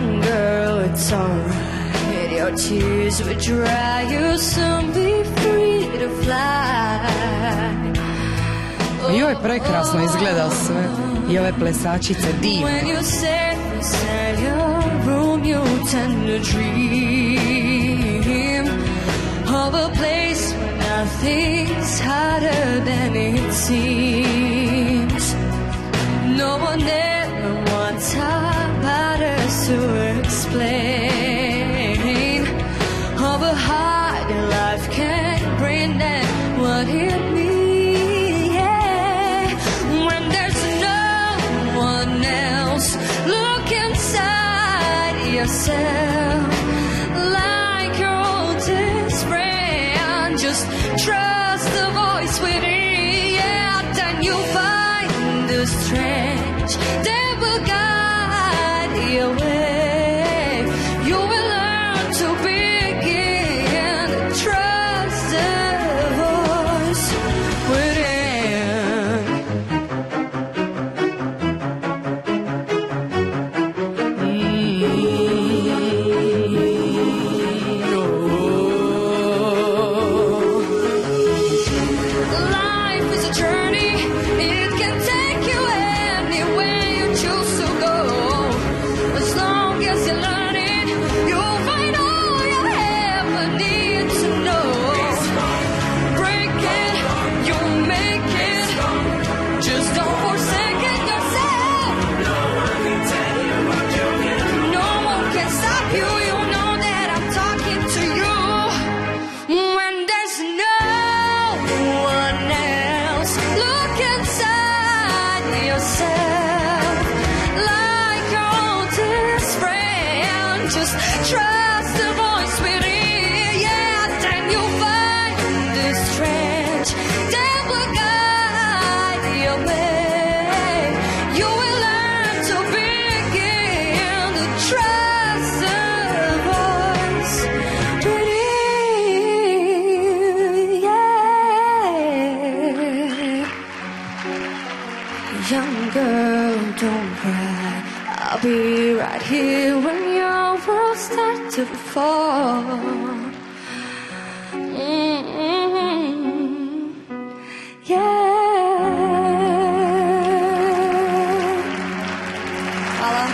Young girl, it's alright. Your tears will dry. You'll soon be free to fly. Joj, prekrasno izgleda sve. I ove plesačice divne. When you sit inside your room, you tend to dream of a place where nothing's harder than it seems. No one ever wants about us to explain of a heart that life can't bring, that what it means. Look inside yourself like your oldest friend. Just trust the voice within, yeah. Then you'll find the strength that will guide your way. You will learn to begin to trust the voice within. Just trust the voice within, yeah. Then you'll find the strength that will guide your way. You will learn to begin to trust the voice within, yeah. Young girl, don't cry. I'll be right here when your world starts to fall. Yeah. Hvala.